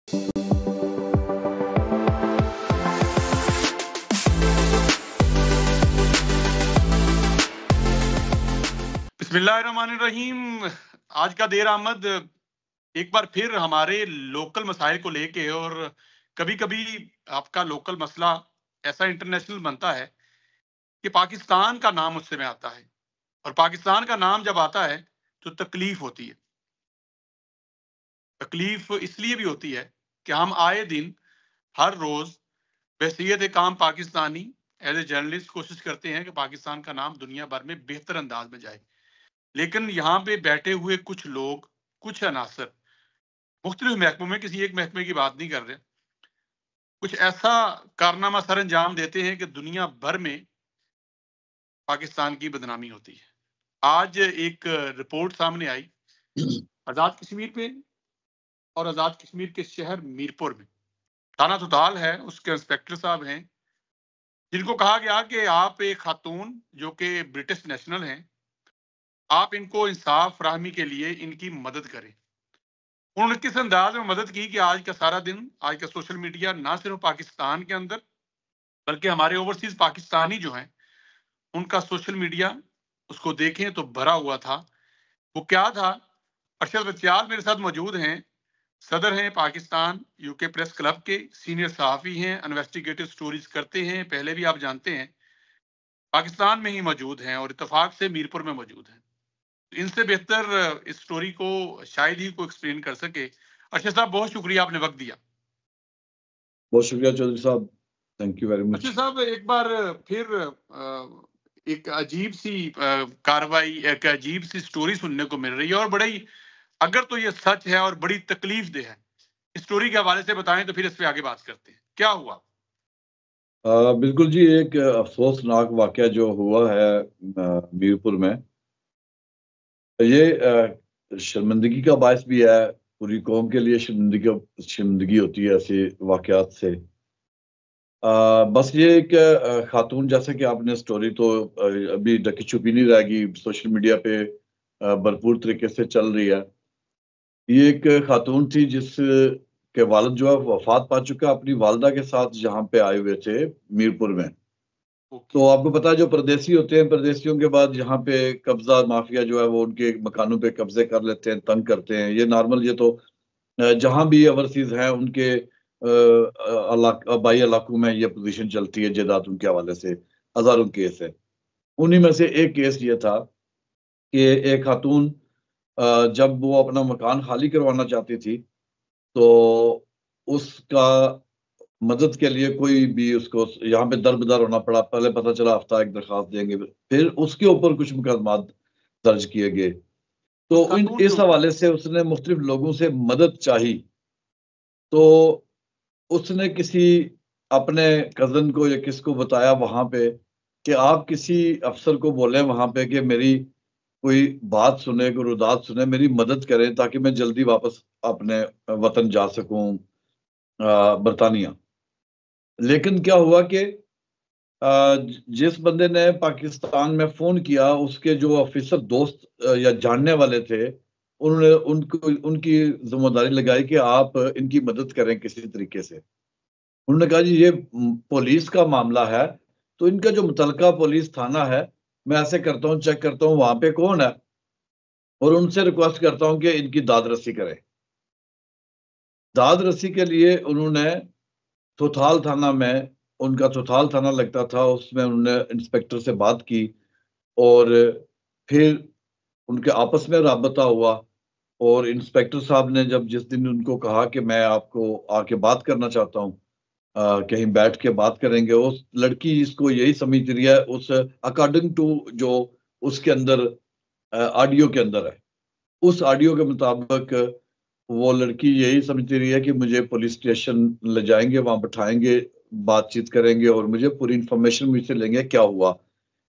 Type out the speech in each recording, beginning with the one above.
बिस्मिल्लाहिर्रहमानिर्रहीम। आज का देर आमद एक बार फिर हमारे लोकल मसाइल को लेके, और कभी कभी आपका लोकल मसला ऐसा इंटरनेशनल बनता है कि पाकिस्तान का नाम उससे में आता है, और पाकिस्तान का नाम जब आता है तो तकलीफ होती है। तकलीफ इसलिए भी होती है कि हम आए दिन हर रोज बहसीयत काम पाकिस्तानी एज ए जर्नलिस्ट कोशिश करते हैं कि पाकिस्तान का नाम दुनिया भर में बेहतर अंदाज में जाए, लेकिन यहाँ पे बैठे हुए कुछ लोग, कुछ अनासर मुख्तलिफ महकमों में, किसी एक महकमे की बात नहीं कर रहे, कुछ ऐसा कारनामा सर अंजाम देते हैं कि दुनिया भर में पाकिस्तान की बदनामी होती है। आज एक रिपोर्ट सामने आई आजाद कश्मीर पे, और आजाद कश्मीर के शहर मीरपुर में थाना तुताल है, उसके इंस्पेक्टर साहब हैं, जिनको कहा गया कि आप एक खातून जो कि ब्रिटिश नेशनल हैं, आप इनको इंसाफ फराहमी के लिए इनकी मदद करें। उन्होंने किस अंदाज में मदद की कि आज का सारा दिन, आज का सोशल मीडिया ना सिर्फ पाकिस्तान के अंदर बल्कि हमारे ओवरसीज पाकिस्तानी जो हैं उनका सोशल मीडिया उसको देखें तो भरा हुआ था। वो क्या था? अरशद बच्चाल मेरे साथ मौजूद हैं, सदर हैं पाकिस्तान यूके प्रेस क्लब के, सीनियर सहाफ़ी हैं, इन्वेस्टिगेटिव स्टोरीज करते हैं, पहले भी आप जानते हैं पाकिस्तान में ही मौजूद हैं और इत्तेफाक से मीरपुर में मौजूद हैं। इनसे बेहतर इस स्टोरी को शायद ही कोई एक्सप्लेन कर सके। अरशद साहब, बहुत शुक्रिया, आपने वक्त दिया। बहुत शुक्रिया चौधरी साहब, thank you very much. Arshad साहब, एक बार फिर एक अजीब सी कार्रवाई, एक अजीब सी स्टोरी सुनने को मिल रही है, और बड़ी, अगर तो ये सच है और बड़ी तकलीफ दे है, इस स्टोरी के हवाले से बताएं तो फिर इस पे आगे बात करते हैं। क्या हुआ? बिल्कुल जी, एक अफसोसनाक वाकया जो हुआ है मीरपुर में, ये शर्मिंदगी का बायस भी है, पूरी कौम के लिए शर्मिंदगी होती है ऐसे वाकयात से। बस ये एक खातून, जैसे कि आपने स्टोरी तो अभी ढकी छुपी नहीं रहेगी, सोशल मीडिया पे भरपूर तरीके से चल रही है। ये एक खातून थी जिस के वालिद जो है वफात पा चुका, अपनी वालदा के साथ यहाँ पे आए हुए थे मीरपुर में। तो आपको पता है जो परदेसी होते हैं, परदेसियों के बाद यहाँ पे कब्जा माफिया जो है वो उनके मकानों पे कब्जे कर लेते हैं, तंग करते हैं। ये नॉर्मल, ये तो जहां भी ओवरसीज हैं उनके आबाई इलाकों में ये पोजीशन चलती है, जायदाद उनके हवाले से हजारों केस है। उन्हीं में से एक केस ये था कि एक खातून जब वो अपना मकान खाली करवाना चाहती थी तो उसका मदद के लिए कोई भी उसको यहाँ पे दरबदर होना पड़ा। पहले पता चला हफ्ता एक दरखास्त देंगे, फिर उसके ऊपर कुछ मुकदमा दर्ज किए गए। तो इस हवाले से उसने मुख्तलिफ लोगों से मदद चाही। तो उसने किसी अपने कजन को या किसको बताया वहां पे कि आप किसी अफसर को बोले वहां पे कि मेरी कोई बात सुने, कोई रुदात सुने, मेरी मदद करें ताकि मैं जल्दी वापस अपने वतन जा सकूं बरतानिया। लेकिन क्या हुआ कि जिस बंदे ने पाकिस्तान में फोन किया, उसके जो ऑफिसर दोस्त या जानने वाले थे, उन्होंने उनकी जिम्मेदारी लगाई कि आप इनकी मदद करें किसी तरीके से। उन्होंने कहा जी ये पुलिस का मामला है, तो इनका जो मुतलका पुलिस थाना है, मैं ऐसे करता हूँ, चेक करता हूँ वहां पे कौन है और उनसे रिक्वेस्ट करता हूँ कि इनकी दाद रसी करें। दाद रसी के लिए उन्होंने थोथाल थाना में, उनका थोथाल थाना लगता था, उसमें उन्होंने इंस्पेक्टर से बात की और फिर उनके आपस में राबता हुआ। और इंस्पेक्टर साहब ने जब जिस दिन उनको कहा कि मैं आपको आके बात करना चाहता हूँ, कहीं बैठ के बात करेंगे, उस लड़की इसको यही समझ रही है, उस अकॉर्डिंग टू जो उसके अंदर ऑडियो के अंदर है, उस ऑडियो के मुताबिक वो लड़की यही समझती रही है कि मुझे पुलिस स्टेशन ले जाएंगे, वहां बैठाएंगे, बातचीत करेंगे और मुझे पूरी इंफॉर्मेशन मुझसे लेंगे क्या हुआ।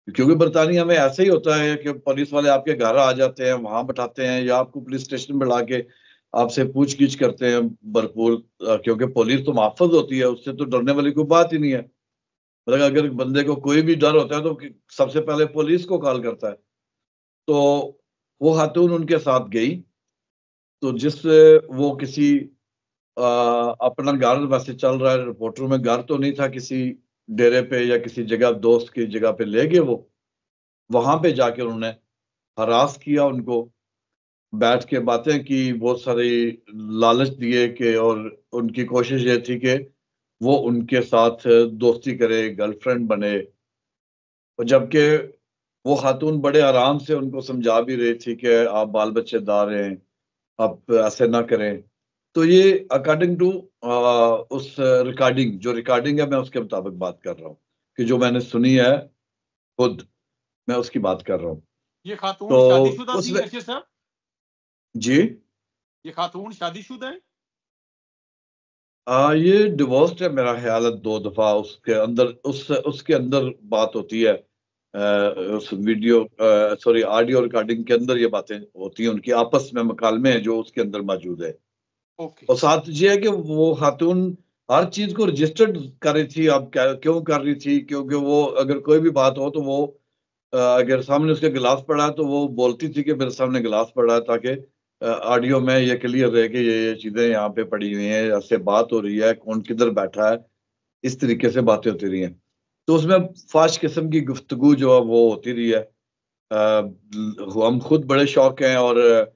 क्योंकि बरतानिया में ऐसे ही होता है कि पुलिस वाले आपके घर आ जाते हैं, वहां बैठाते हैं या आपको पुलिस स्टेशन बुला के आपसे पूछगिछ करते हैं भरपूर, क्योंकि पुलिस तो मुहफ़्फ़ज़ होती है, उससे तो डरने वाली कोई बात ही नहीं है। मतलब अगर बंदे को कोई भी डर होता है तो सबसे पहले पुलिस को कॉल करता है। तो वो खातून उनके साथ गई, तो जिस वो किसी अपना घर वैसे चल रहा है, रिपोर्टर में घर तो नहीं था, किसी डेरे पे या किसी जगह दोस्त की जगह पे ले गए, वो वहां पे जाके उन्होंने हरास किया उनको, बैठ के बातें की, बहुत सारी लालच दिए कि, और उनकी कोशिश ये थी कि वो उनके साथ दोस्ती करे, गर्लफ्रेंड बने, और जबकि वो खातून बड़े आराम से उनको समझा भी रही थी कि आप बाल बच्चेदार हैं, आप ऐसे ना करें। तो ये अकॉर्डिंग टू उस रिकॉर्डिंग, जो रिकॉर्डिंग है मैं उसके मुताबिक बात कर रहा हूँ, कि जो मैंने सुनी है खुद, मैं उसकी बात कर रहा हूँ। ये खातून तो शादीशुदा थी उसमें ऐसे सर? जी, ये खातून शादीशुदा है? ये डिवोर्स्ड है मेरा ख्याल है 2 दफा। उसके अंदर उसके अंदर बात होती है, उस वीडियो, सॉरी, ऑडियो रिकॉर्डिंग के अंदर ये बातें होती हैं, उनकी आपस में मुकालमे हैं जो उसके अंदर मौजूद है। ओके। और साथ ये है कि वो खातून हर चीज को रजिस्टर्ड कर रही थी। अब क्यों कर रही थी? क्योंकि वो अगर कोई भी बात हो तो वो अगर सामने उसके गिलास पड़ा है तो वो बोलती थी कि मेरे सामने गिलास पड़ा है, ताकि ऑडियो में ये क्लियर रहे कि ये चीजें यहाँ पे पड़ी हुई हैं, ऐसे बात हो रही है, कौन किधर बैठा है, इस तरीके से बातें होती रही हैं। तो उसमें फाश किस्म की गुफ्तगू जो है वो होती रही है। हम खुद बड़े शौक हैं, और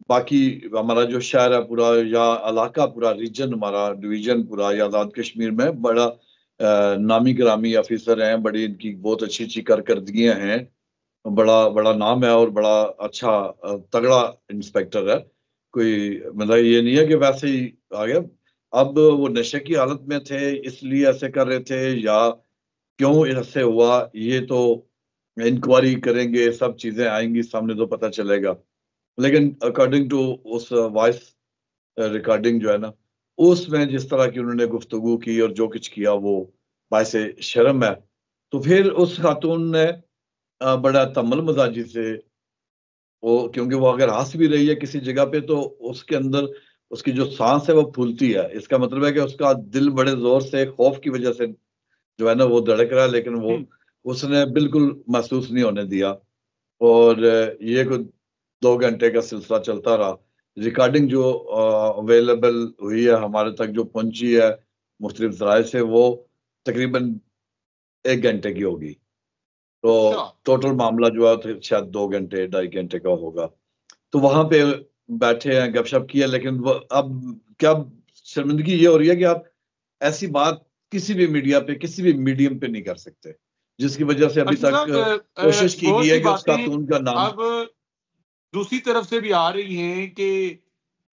बाकी हमारा जो शहर है पूरा, या इलाका पूरा, रीजन हमारा, डिवीजन पूरा, या आज़ाद कश्मीर में बड़ा नामी गिरामी ऑफिसर हैं, बड़ी इनकी बहुत अच्छी अच्छी कारकर्दगियां हैं, बड़ा बड़ा नाम है, और बड़ा अच्छा तगड़ा इंस्पेक्टर है। कोई मतलब ये नहीं है कि वैसे ही आ गया। अब वो नशे की हालत में थे इसलिए ऐसे कर रहे थे, या क्यों ऐसे हुआ, ये तो इंक्वायरी करेंगे, सब चीजें आएंगी सामने तो पता चलेगा। लेकिन अकॉर्डिंग टू उस वॉइस रिकॉर्डिंग जो है ना, उसमें जिस तरह की उन्होंने गुफ्तगू की और जो कुछ किया, वो बायसे शर्म है। तो फिर उस खातून ने बड़ा तम्मल मजाजी से, वो क्योंकि वो अगर हंस भी रही है किसी जगह पे तो उसके अंदर उसकी जो सांस है वो फूलती है, इसका मतलब है कि उसका दिल बड़े जोर से खौफ की वजह से जो है ना वो धड़क रहा है, लेकिन वो उसने बिल्कुल महसूस नहीं होने दिया। और ये कुछ 2 घंटे का सिलसिला चलता रहा। रिकॉर्डिंग जो अवेलेबल हुई है हमारे तक, जो पहुंची है मुख्तलिफ जराए से, वो तकरीबन 1 घंटे की होगी। तो अच्छा। टोटल मामला जो है तो शायद 2 घंटे 2.5 घंटे का होगा। तो वहां पे बैठे हैं, गपशप किया, लेकिन वो अब क्या शर्मिंदगी ये हो रही है कि आप ऐसी बात किसी भी मीडिया पे, किसी भी मीडियम पे नहीं कर सकते, जिसकी वजह से अभी अच्छा तक साहब, कोशिश की गई बहुत है सी कि उस बातें खातून का नाम। अब दूसरी तरफ से भी आ रही हैं कि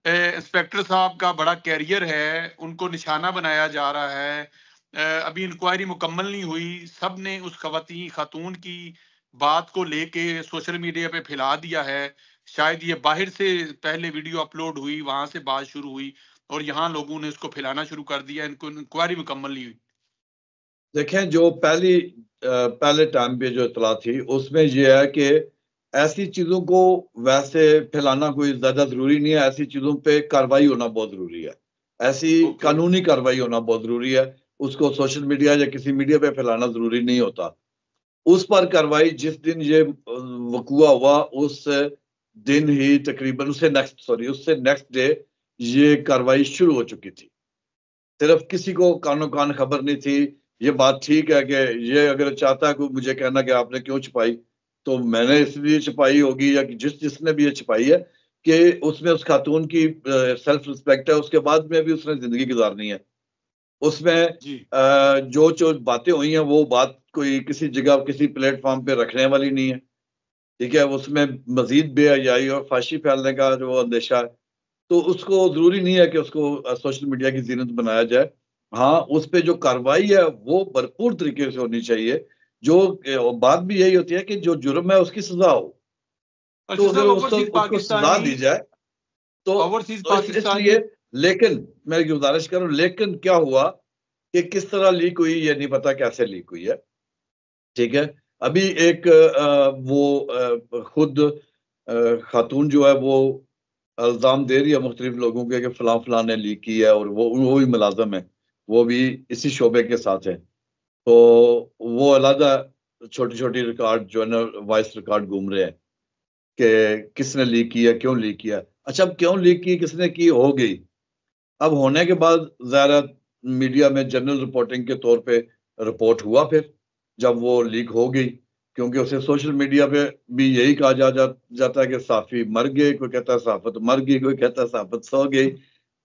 इंस्पेक्टर साहब का बड़ा कैरियर है, उनको निशाना बनाया जा रहा है। अभी इंक्वायरी मुकम्मल नहीं हुई, सब ने उस खातून की बात को लेके सोशल मीडिया पे फैला दिया है। शायद ये बाहर से पहले वीडियो अपलोड हुई, वहां से बात शुरू हुई, और यहाँ लोगों ने इसको फैलाना शुरू कर दिया। इनको इंक्वायरी मुकम्मल नहीं हुई। देखें, जो पहले टाइम पे जो इतला थी उसमें यह है कि ऐसी चीजों को वैसे फैलाना कोई ज्यादा जरूरी नहीं है, ऐसी चीजों पे कार्रवाई होना बहुत जरूरी है, ऐसी ओके। कानूनी कार्रवाई होना बहुत जरूरी है। उसको सोशल मीडिया या किसी मीडिया पे फैलाना जरूरी नहीं होता। उस पर कार्रवाई जिस दिन ये वकुआ हुआ, उस दिन ही तकरीबन उससे नेक्स्ट डे ये कार्रवाई शुरू हो चुकी थी। सिर्फ किसी को कानो कान खबर नहीं थी। ये बात ठीक है कि ये अगर चाहता है कोई मुझे कहना कि आपने क्यों छुपाई, तो मैंने इसलिए छुपाई होगी, या कि जिसने भी ये छुपाई है, कि उसमें उस खातून की सेल्फ रिस्पेक्ट है, उसके बाद में भी उसने जिंदगी गुजारनी है। उसमें जी। जो जो बातें हुई हैं वो बात कोई किसी जगह किसी प्लेटफॉर्म पे रखने वाली नहीं है। ठीक है, उसमें मजीद बेहयाई और फाशी फैलने का जो अंदेशा है, तो उसको जरूरी नहीं है कि उसको सोशल मीडिया की जीनत बनाया जाए। हाँ, उस पे जो कार्रवाई है वो भरपूर तरीके से होनी चाहिए। जो बात भी यही होती है कि जो जुर्म है उसकी सजा हो, तो अच्छा अगर साहब, उसको ओवरसीज उसको सजा पाकिस्तानी, दी जाए तो, ओवरसीज इसलिए। पाकिस्तानी। लेकिन मैं एक गुजारिश करूं, लेकिन क्या हुआ कि किस तरह लीक हुई ये नहीं पता, कैसे लीक हुई है। ठीक है, अभी एक वो खुद खातून जो है वो इल्जाम दे रही है मुख्तलिफ लोगों के कि फलां फलां ने लीक की है, और वो भी मुलाजम है, वो भी इसी शोबे के साथ है। तो वो अलहदा छोटी छोटी रिकॉर्ड जो है ना, वॉइस रिकॉर्ड घूम रहे हैं कि किसने लीक किया, क्यों लीक किया। अच्छा, अब क्यों लीक की, किसने की, हो गई। अब होने के बाद ज़ाहिर मीडिया में जनरल रिपोर्टिंग के तौर पे रिपोर्ट हुआ, फिर जब वो लीक हो गई, क्योंकि उसे सोशल मीडिया पे भी यही कहा जाता है कि सहाफ़ी मर गए, कोई कहता है सहाफ़त मर गई, कोई कहता है सहाफ़त सो गई।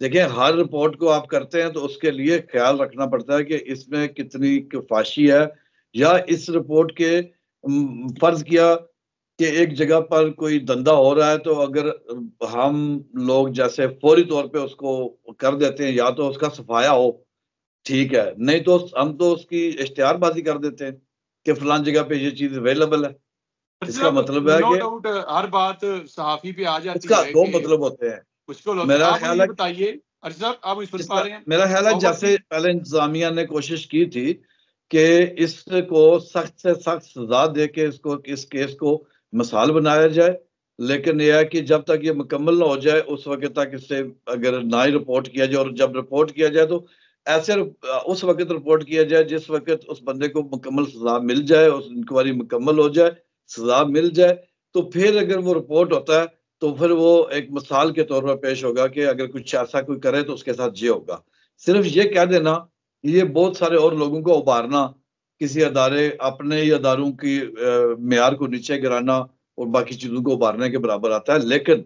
देखिए, हर रिपोर्ट को आप करते हैं तो उसके लिए ख्याल रखना पड़ता है कि इसमें कितनी किफाशी है, या इस रिपोर्ट के फर्ज किया कि एक जगह पर कोई धंधा हो रहा है तो अगर हम लोग जैसे फौरी तौर पे उसको कर देते हैं, या तो उसका सफाया हो, ठीक है, नहीं तो हम तो उसकी इश्तिहारबाजी कर देते हैं कि फलान जगह पे ये चीज अवेलेबल है। इसका मतलब है नो कि डाउट हर बात सहाफी पे आ जाती इसका है दो कि मतलब होते हैं। मुश्किल होता है। मेरा आप मुझे ख्याल ये है बताइए अर्ज साहब, आप मुझे सुन पा रहे हैं? मेरा ख्याल है जैसे ओवरसीज पहले इंतजामिया ने कोशिश की थी कि इसको सख्त से सख्त सजा दे के इसको, इस केस को मिसाल बनाया जाए, लेकिन यह है कि जब तक ये मुकम्मल ना हो जाए उस वक्त तक इससे अगर ना ही रिपोर्ट किया जाए, और जब रिपोर्ट किया जाए तो ऐसे उस वक्त रिपोर्ट किया जाए जिस वक्त उस बंदे को मुकम्मल सजा मिल जाए, उस इंक्वायरी मुकम्मल हो जाए, सजा मिल जाए, तो फिर अगर वो रिपोर्ट होता है तो फिर वो एक मिसाल के तौर पर पेश होगा कि अगर कुछ ऐसा कोई करे तो उसके साथ ये होगा। सिर्फ ये कह देना, ये बहुत सारे और लोगों को उभारना, किसी अदारे अपने ही अदारों की मेयार को नीचे गिराना और बाकी चीजों को उभारने के बराबर आता है। लेकिन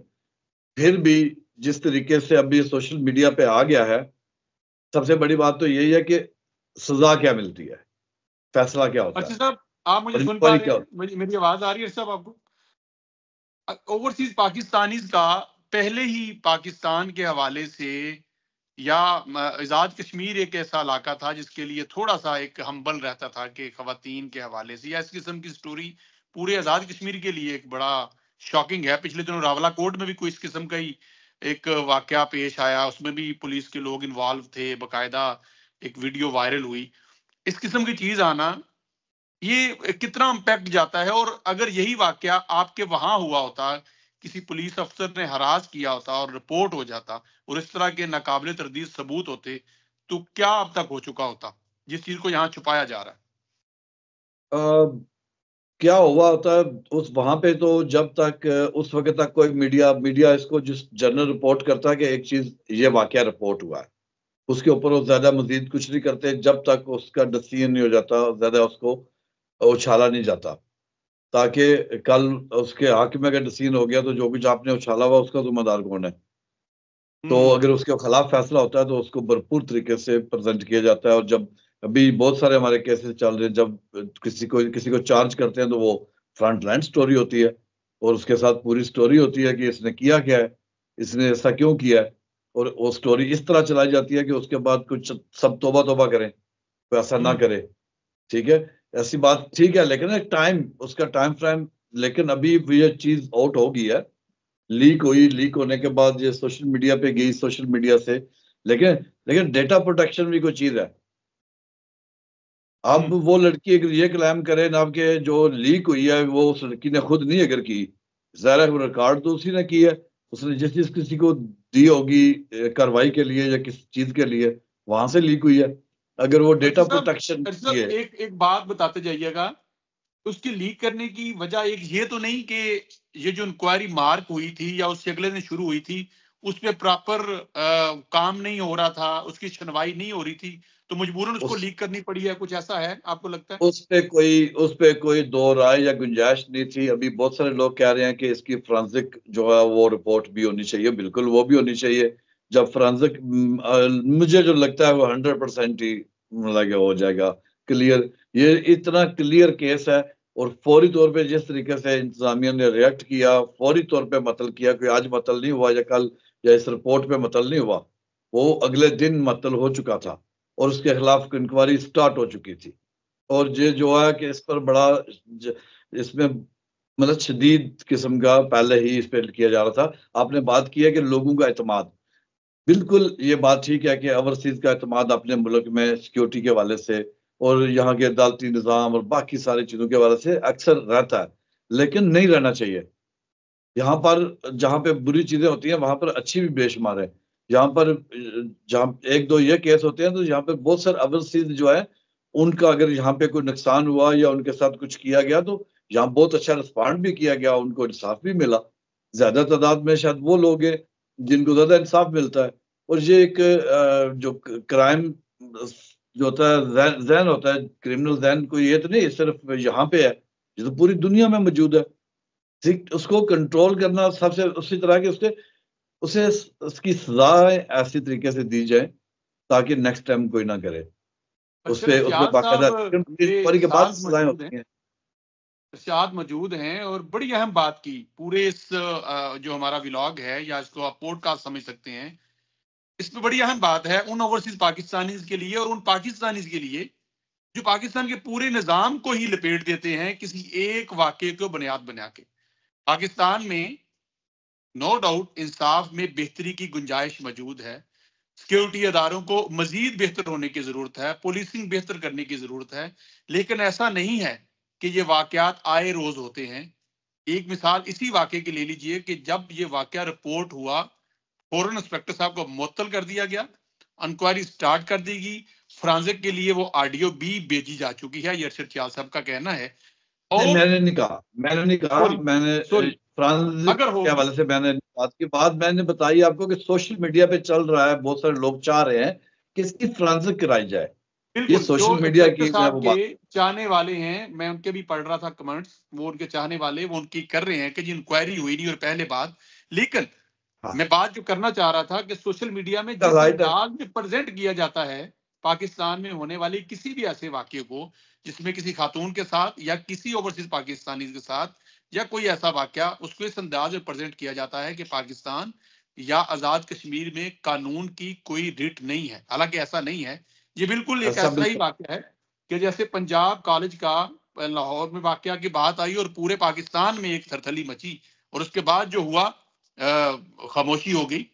फिर भी जिस तरीके से अभी सोशल मीडिया पे आ गया है, सबसे बड़ी बात तो यही है कि सजा क्या मिलती है, फैसला क्या होता अर्ज है, साहब, आप मुझे और सुन पा इंक्वायरी रहे क्या हैं? होती मेरी आवाज आ रही है साहब आपको? ओवरसीज पाकिस्तानीज का पहले ही पाकिस्तान के हवाले से, या आज़ाद कश्मीर एक ऐसा इलाका था जिसके लिए थोड़ा सा एक हम्बल रहता था कि खवातीन के हवाले से, या इस किस्म की स्टोरी पूरे आज़ाद कश्मीर के लिए एक बड़ा शॉकिंग है। पिछले दिनों रावलाकोट में भी कोई इस किस्म का ही एक वाकया पेश आया, उसमें भी पुलिस के लोग इन्वॉल्व थे, बकायदा एक वीडियो वायरल हुई। इस किस्म की चीज आना, ये कितना इम्पैक्ट जाता है? और अगर यही वाकया आपके वहां हुआ होता, किसी पुलिस अफसर ने हरास किया होता और रिपोर्ट हो जाता और इस तरह के नाकाबिले तरदीद सबूत होते, तो क्या अब तक हो चुका होता जिस चीज को यहाँ छुपाया जा रहा है? है। क्या हुआ होता है उस वहां पे, तो जब तक उस वक्त तक कोई मीडिया इसको जिस जर्नल रिपोर्ट करता है कि एक चीज ये वाकया रिपोर्ट हुआ है, उसके ऊपर वो ज्यादा मजीद कुछ नहीं करते जब तक उसका डिसीजन नहीं हो जाता, ज्यादा उसको उछाला नहीं जाता, ताकि कल उसके हक में अगर डिसीजन हो गया तो जो कुछ आपने उछाला हुआ उसका जिम्मेदार कौन है। तो अगर उसके खिलाफ फैसला होता है तो उसको भरपूर तरीके से प्रेजेंट किया जाता है। और जब अभी बहुत सारे हमारे केसेस चल रहे हैं, जब किसी को चार्ज करते हैं तो वो फ्रंट लाइन स्टोरी होती है, और उसके साथ पूरी स्टोरी होती है कि इसने किया क्या है, इसने ऐसा क्यों किया है, और वो स्टोरी इस तरह चलाई जाती है कि उसके बाद कुछ सब तौबा तौबा करें, कोई ऐसा ना करे। ठीक है, ऐसी बात ठीक है, लेकिन एक टाइम, उसका टाइम फ्रेम, लेकिन अभी ये चीज आउट हो गई है, लीक हुई, लीक होने के बाद ये सोशल मीडिया पे गई, सोशल मीडिया से। लेकिन लेकिन डेटा प्रोटेक्शन भी कोई चीज है। अब वो लड़की अगर ये क्लेम करे ना कि जो लीक हुई है वो उस लड़की ने खुद नहीं अगर की, ज़ाहिर है रिकॉर्ड तो उसी ने की है, उसने जिस चीज किसी को दी होगी कार्रवाई के लिए या किसी चीज के लिए, वहां से लीक हुई है। अगर वो डेटा प्रोटेक्शन अर्ज साहब, ये एक बात बताते जाइएगा, उसकी लीक करने की वजह एक ये तो नहीं कि ये जो इंक्वायरी मार्क हुई थी या उससे अगले दिन शुरू हुई थी उस पर प्रॉपर काम नहीं हो रहा था, उसकी सुनवाई नहीं हो रही थी, तो मजबूरन उसको उस लीक करनी पड़ी है? कुछ ऐसा है आपको लगता है? उस पे कोई दो राय या गुंजाइश नहीं थी। अभी बहुत सारे लोग कह रहे हैं कि इसकी फोरेंसिक जो है वो रिपोर्ट भी होनी चाहिए, बिल्कुल वो भी होनी चाहिए। जब फोरेंसिक, मुझे जो लगता है वो 100% ही मतलब हो जाएगा क्लियर। ये इतना क्लियर केस है, और फौरी तौर पे जिस तरीके से इंतजामिया ने रिएक्ट किया, फौरी तौर पे मतल किया, कोई आज मतल नहीं हुआ या कल या इस रिपोर्ट पे मतल नहीं हुआ, वो अगले दिन मतल हो चुका था और उसके खिलाफ इंक्वायरी स्टार्ट हो चुकी थी। और ये जो है कि इस पर बड़ा इसमें मतलब शदीद किस्म का पहले ही इस पर किया जा रहा था। आपने बात की है कि लोगों का एतमाद, बिल्कुल ये बात ठीक है कि ओवरसीज का एतमाद अपने मुल्क में सिक्योरिटी के हवाले से और यहाँ के अदालती निज़ाम और बाकी सारी चीज़ों के हवाले से अक्सर रहता है, लेकिन नहीं रहना चाहिए। यहाँ पर जहाँ पे बुरी चीजें होती हैं वहां पर अच्छी भी बेशुमार है। यहाँ पर जहाँ एक दो ये केस होते हैं तो यहाँ पे बहुत सारे ओवरसीज जो है उनका अगर यहाँ पे कोई नुकसान हुआ या उनके साथ कुछ किया गया तो यहाँ बहुत अच्छा रिस्पॉन्ड भी किया गया, उनको इंसाफ भी मिला। ज्यादा तादाद में शायद वो लोग हैं जिनको ज्यादा इंसाफ मिलता है, और ये एक जो क्राइम जो होता है जहन होता है, क्रिमिनल जहन, कोई ये तो नहीं सिर्फ यहाँ पे है, ये तो पूरी दुनिया में मौजूद है। ठीक, उसको कंट्रोल करना सबसे उसी तरह के उसे उसकी सजा ऐसी तरीके से दी जाए ताकि नेक्स्ट टाइम कोई ना करे। उस पे बाकायदा इंक्वायरी के बाद सजाएं होती हैं। इरशाद मौजूद हैं और बड़ी अहम बात की पूरे इस जो हमारा व्लॉग है या इसको आप पॉडकास्ट समझ सकते हैं, इसमें बड़ी अहम बात है उन ओवरसीज पाकिस्तानीज के लिए और उन पाकिस्तानीज के लिए जो पाकिस्तान के पूरे निजाम को ही लपेट देते हैं किसी एक वाक्य को बुनियाद बना के। पाकिस्तान में नो डाउट इंसाफ में बेहतरी की गुंजाइश मौजूद है, सिक्योरिटी अदारों को मजीद बेहतर होने की जरूरत है, पुलिसिंग बेहतर करने की जरूरत है, लेकिन ऐसा नहीं है कि ये वाकयात आए रोज होते हैं। एक मिसाल इसी वाकये की ले लीजिए कि जब ये वाकया रिपोर्ट हुआ फौरन इंस्पेक्टर साहब को मुअत्तल कर दिया गया, इंक्वायरी स्टार्ट कर दी गई, फ्रांसिक के लिए वो ऑडियो भी भेजी जा चुकी है, ये अरशद चियाल साहब का कहना है। और मैंने नहीं कहा मैंने फ्रांसिक के हवाले से मैंने बात की, बात मैंने बताई आपको कि सोशल मीडिया पे चल रहा है, बहुत सारे लोग चाह रहे हैं कि इसकी फ्रांसिक कराई जाए। ये सोशल मीडिया की चाहने वाले हैं, मैं उनके भी पढ़ रहा था कमेंट्स, वो उनके चाहने वाले वो उनकी कर रहे हैं कि जी इंक्वायरी हुई नहीं और पहले बात, लेकिन मैं बात जो करना चाह रहा था कि सोशल मीडिया में जिस अंदाज में प्रेजेंट किया जाता है पाकिस्तान में होने वाली किसी भी ऐसे वाक्य को जिसमें किसी खातून के साथ या किसी ओवरसीज पाकिस्तानी के साथ या कोई ऐसा वाक्य, उसको इस अंदाज में प्रेजेंट किया जाता है कि पाकिस्तान या आजाद कश्मीर में कानून की कोई रिट नहीं है। हालांकि ऐसा नहीं है, ये बिल्कुल एक ऐसा ही वाक्य है कि जैसे पंजाब कॉलेज का लाहौर में वाकया की बात आई और पूरे पाकिस्तान में एक थरथली मची और उसके बाद जो हुआ खामोशी हो गई।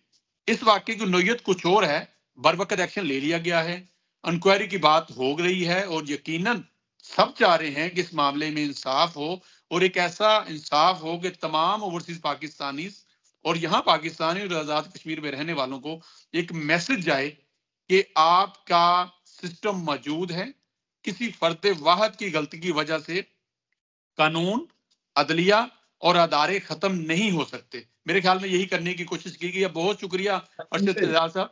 इस वाक्य की नोयत कुछ और है, बर वक्त एक्शन ले लिया गया है, इंक्वायरी की बात हो रही है और यकीनन सब चाह रहे हैं कि इस मामले में इंसाफ हो और एक ऐसा इंसाफ हो कि तमाम ओवरसीज पाकिस्तानी और यहाँ पाकिस्तानी और आजाद कश्मीर में रहने वालों को एक मैसेज जाए कि आपका सिस्टम मौजूद है, किसी फर्द वाहद की गलती की वजह से कानून, अदलिया और अदारे खत्म नहीं हो सकते। मेरे ख्याल में यही करने की कोशिश की गई है। बहुत शुक्रिया अरशद साहब।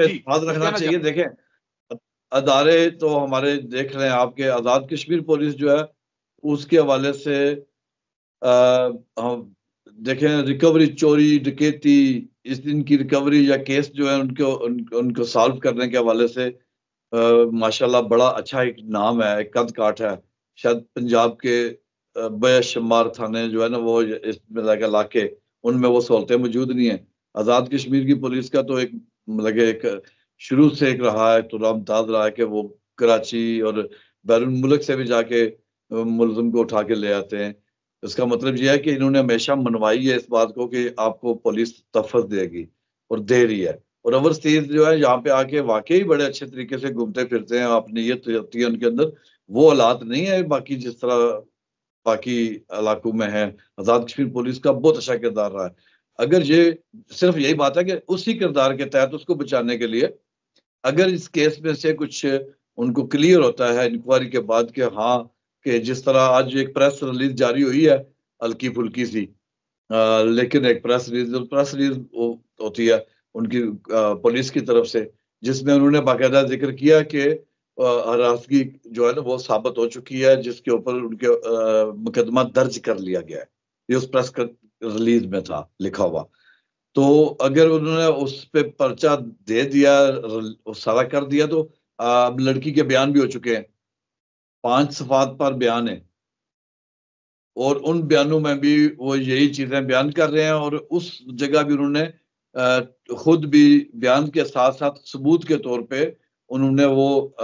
याद रखना चाहिए, देखें अदारे तो हमारे देख रहे हैं, आपके आजाद कश्मीर पुलिस जो है उसके हवाले से हम देखें रिकवरी, चोरी डकैती, इस दिन की रिकवरी या केस जो है उनको सॉल्व करने के हवाले से माशाल्लाह बड़ा अच्छा एक नाम है, एक कद काठ है। शायद पंजाब के बेशुमार थाने जो है ना वो इसमें इलाके उनमें वो सहूलतें मौजूद नहीं है। आजाद कश्मीर की पुलिस का तो एक शुरू से एक रहा है, तो रामताज रहा है कि वो कराची और बैरून मुल्क से भी जाके मुलजिम को उठा के ले आते हैं। इसका मतलब यह है कि इन्होंने हमेशा मनवाई है इस बात को कि आपको पुलिस तहफ़्फ़ुज़ देगी और दे रही है। और ओवरसीज जो है यहाँ पे आके वाकई बड़े अच्छे तरीके से घूमते फिरते हैं, आप नीयत होती है उनके अंदर, वो हालात नहीं है बाकी जिस तरह बाकी इलाकों में है। आजाद कश्मीर पुलिस का बहुत अच्छा किरदार रहा है। अगर ये सिर्फ यही बात है कि उसी किरदार के तहत उसको बचाने के लिए अगर इस केस में से कुछ उनको क्लियर होता है इंक्वायरी के बाद कि हाँ, कि जिस तरह आज एक प्रेस रिलीज जारी हुई है हल्की फुल्की सी, लेकिन एक प्रेस रिलीज होती है उनकी पुलिस की तरफ से, जिसमें उन्होंने बाकायदा जिक्र किया कि हरासगी जो है ना वो साबित हो चुकी है, जिसके ऊपर उनके मुकदमा दर्ज कर लिया गया है। ये उस प्रेस रिलीज में था लिखा हुआ। तो अगर उन्होंने उस पे पर्चा दे दिया, सारा कर दिया, तो अब लड़की के बयान भी हो चुके हैं, 5 सफ़ात पर बयान है और उन बयानों में भी वो यही चीजें बयान कर रहे हैं और उस जगह भी उन्होंने खुद भी बयान के साथ साथ सबूत के तौर पे उन्होंने वो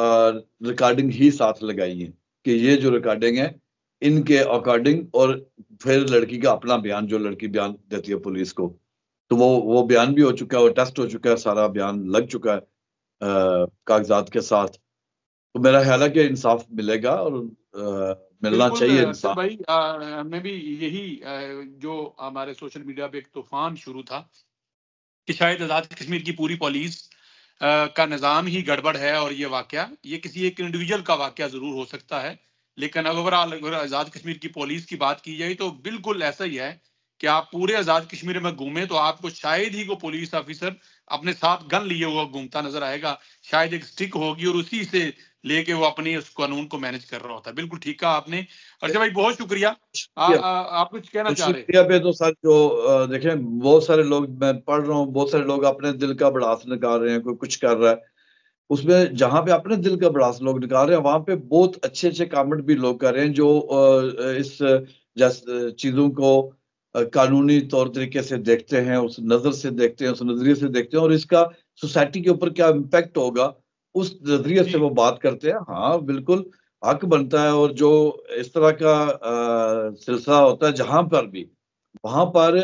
रिकॉर्डिंग ही साथ लगाई है कि ये जो रिकॉर्डिंग है इनके अकॉर्डिंग, और फिर लड़की का अपना बयान जो लड़की बयान देती है पुलिस को, तो वो बयान भी हो चुका है, वो टेस्ट हो चुका है, सारा बयान लग चुका है कागजात के साथ। तो मेरा ख्याल है कि इंसाफ मिलेगा और मिलना चाहिए इंसाफ। भाई मैं भी यही जो हमारे सोशल मीडिया पे एक तूफान शुरू था कि शायद आजाद कश्मीर की पूरी पुलिस का निज़ाम ही गड़बड़ है और ये वाकया ये किसी एक इंडिविजुअल का वाकया जरूर हो सकता है, लेकिन ओवरऑल अगर आजाद कश्मीर की पुलिस की बात की जाए तो बिल्कुल ऐसा ही है कि आप पूरे आजाद कश्मीर में घूमें तो आपको शायद ही को पुलिस ऑफिसर अपने साथ गन लिए हुआ घूमता नजर आएगा, शायद एक स्टिक होगी और उसी से लेके वो अपनी उस कानून को मैनेज कर रहा होता है। बिल्कुल ठीक कहा आपने। अर्शद भाई बहुत शुक्रिया। आप कुछ कहना चाह रहे? मीडिया पे तो सर जो देखें, बहुत सारे लोग, मैं पढ़ रहा हूँ, बहुत सारे लोग अपने दिल का भड़ास निकाल रहे हैं, कोई कुछ कर रहा है। उसमें जहां पे अपने दिल का भड़ास लोग निकाल रहे हैं, वहां पे बहुत अच्छे अच्छे कमेंट भी लोग कर रहे हैं, जो इस जैसे चीजों को कानूनी तौर तरीके से देखते हैं, उस नजर से देखते हैं, उस नजरिए से देखते हैं, और इसका सोसाइटी के ऊपर क्या इम्पैक्ट होगा उस नजरिए से वो बात करते हैं। हाँ बिल्कुल हक बनता है। और जो इस तरह का सिलसिला होता है जहां पर भी, वहां पर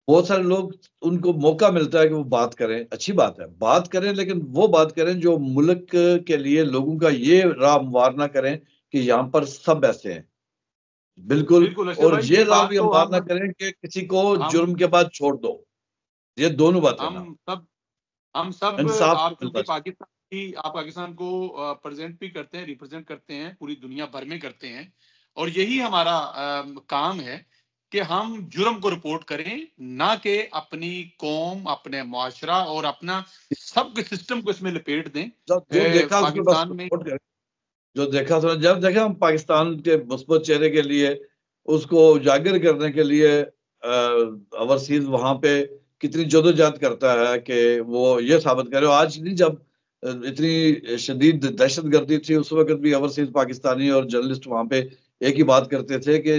बहुत सारे लोग, उनको मौका मिलता है कि वो बात करें, अच्छी बात है, बात करें, लेकिन वो बात करें जो मुल्क के लिए, लोगों का ये राह हमवार ना करें कि यहाँ पर सब ऐसे हैं। बिल्कुल। बिल्कुल अर्शद और भाई, ये ये राह बात भी तो हमवार ना करें कि किसी को जुर्म के बाद छोड़ दो। ये दोनों बातें ना, हम सब इंसाफ आप मिलना चूंकि चाहिए। पाकिस्तान की, आप पाकिस्तान को प्रेजेंट भी करते हैं, रिप्रेजेंट करते हैं, पूरी दुनिया भर में करते हैं, और यही हमारा काम है कि हम जुर्म को रिपोर्ट करें, ना कि अपनी कौम, अपने मुआशरा और अपना सब के सिस्टम को इसमें लपेट दें। जो देखा उसको बस पाकिस्तान में सपोर्ट करें। जो देखा सुना, जब देखा हम पाकिस्तान के मुस्बत चेहरे के लिए, उसको उजागर करने के लिए ओवरसीज वहां पे कितनी जदोजहद करता है कि वो ये साबित करे। आज नहीं, जब इतनी शदीद दहशतगर्दी थी उस वक्त भी ओवरसीज पाकिस्तानी और जर्नलिस्ट वहां पे एक ही बात करते थे कि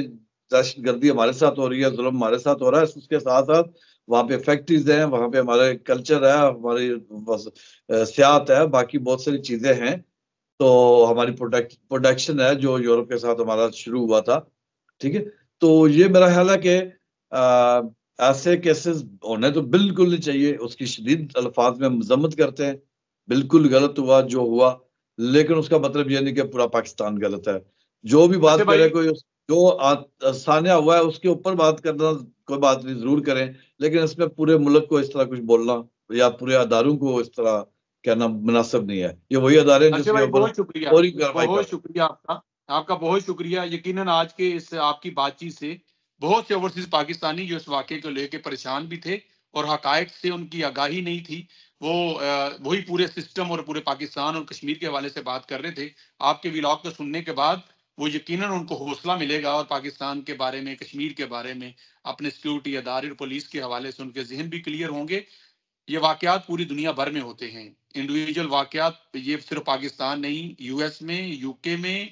दहशतगर्दी हमारे साथ हो रही है, जुल्म हमारे साथ हो रहा है। उसके साथ साथ वहां पे फैक्ट्रीज हैं, वहां पे हमारे कल्चर है, हमारी सियाहत है, बाकी बहुत सारी चीजें हैं। तो हमारी प्रोडक्शन है जो यूरोप के साथ हमारा शुरू हुआ था। ठीक है। तो ये मेरा ख्याल है कि ऐसे केसेस होने तो बिल्कुल नहीं चाहिए। उसकी शदीद अल्फाज में मजम्मत करते हैं, बिल्कुल गलत हुआ जो हुआ, लेकिन उसका मतलब ये नहीं कि पूरा पाकिस्तान गलत है। जो भी बात अच्छा करे भाई, कोई, जो सानिया हुआ है उसके ऊपर बात करना कोई बात नहीं, जरूर करें, लेकिन इसमें पूरे मुल्क को इस तरह कुछ बोलना या पूरे अदारों को इस तरह कहना मुनासिब नहीं है। ये वही अदारे हैं अच्छा जिसके भाई ऊपर बहुत शुक्रिया, फौरी कार्रवाई कर बहुत रहे हैं। शुक्रिया आपका, आपका बहुत शुक्रिया। यकीनन आज के इस आपकी बातचीत से बहुत से ओवरसीज पाकिस्तानी जो इस वाक़े को लेके परेशान भी थे और हकायक से उनकी आगाही नहीं थी, वो वही पूरे सिस्टम और पूरे पाकिस्तान और कश्मीर के हवाले से बात कर रहे थे। आपके व्लॉग को सुनने के बाद वो यकीनन उनको हौसला मिलेगा और पाकिस्तान के बारे में, कश्मीर के बारे में, अपने सिक्योरिटी अदारे और पुलिस के हवाले से उनके जहन भी क्लियर होंगे। ये वाकयात पूरी दुनिया भर में होते हैं, इंडिविजुअल वाकयात, ये सिर्फ पाकिस्तान नहीं, यूएस में, यूके में,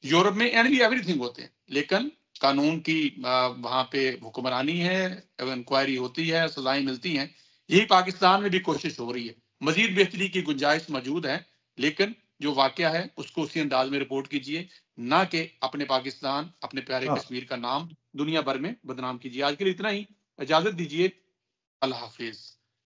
यूरोप में, एंड भी एवरीथिंग होते हैं। लेकिन कानून की वहां पे हुक्मरानी है, इंक्वायरी होती है, सजाएं मिलती हैं। यही पाकिस्तान में भी कोशिश हो रही है। मजीद बेहतरी की गुंजाइश मौजूद है, लेकिन जो वाकया है उसको उसी अंदाज में रिपोर्ट कीजिए, ना कि अपने पाकिस्तान, अपने प्यारे हाँ। कश्मीर का नाम दुनिया भर में बदनाम कीजिए। आज के लिए इतना ही, इजाजत दीजिए, अल्लाह हाफिज।